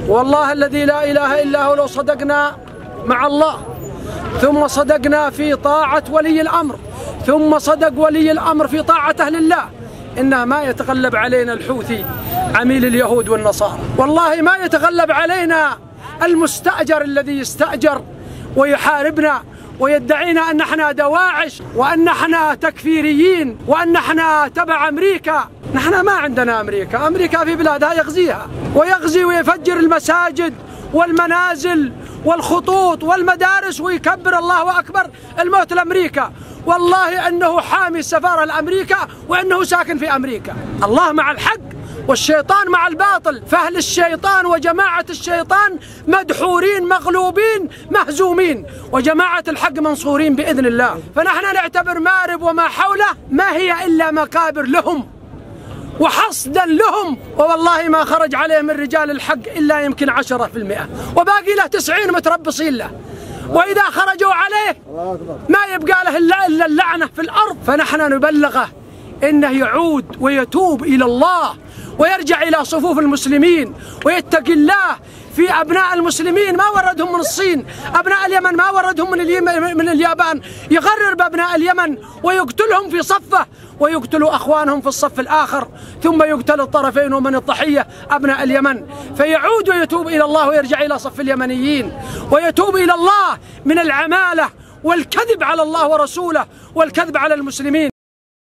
والله الذي لا إله إلا هو لو صدقنا مع الله ثم صدقنا في طاعة ولي الأمر ثم صدق ولي الأمر في طاعة أهل الله إنه ما يتغلب علينا الحوثي عميل اليهود والنصارى، والله ما يتغلب علينا المستأجر الذي يستأجر ويحاربنا ويدعينا أن احنا دواعش وأن احنا تكفيريين وأن احنا تبع أمريكا. نحن ما عندنا أمريكا، أمريكا في بلادها يغزيها ويغزي ويفجر المساجد والمنازل والخطوط والمدارس ويكبر الله أكبر الموت لأمريكا. والله أنه حامي السفارة لأمريكا وأنه ساكن في أمريكا. الله مع الحق والشيطان مع الباطل، فأهل الشيطان وجماعة الشيطان مدحورين مغلوبين مهزومين، وجماعة الحق منصورين بإذن الله. فنحن نعتبر مارب وما حوله ما هي إلا مقابر لهم وحصدا لهم، ووالله ما خرج عليه من رجال الحق إلا يمكن 10%، وباقي له 90 متربصين له، وإذا خرجوا عليه ما يبقى له إلا اللعنة في الأرض. فنحن نبلغه إنه يعود ويتوب إلى الله ويرجع إلى صفوف المسلمين ويتقي الله في أبناء المسلمين. ما وردهم من الصين، أبناء اليمن ما وردهم من اليابان، يغرر بأبناء اليمن ويقتلهم في صفه ويقتل أخوانهم في الصف الآخر، ثم يقتل الطرفين ومن الضحية أبناء اليمن. فيعود ويتوب إلى الله ويرجع إلى صف اليمنيين ويتوب إلى الله من العمالة والكذب على الله ورسوله والكذب على المسلمين.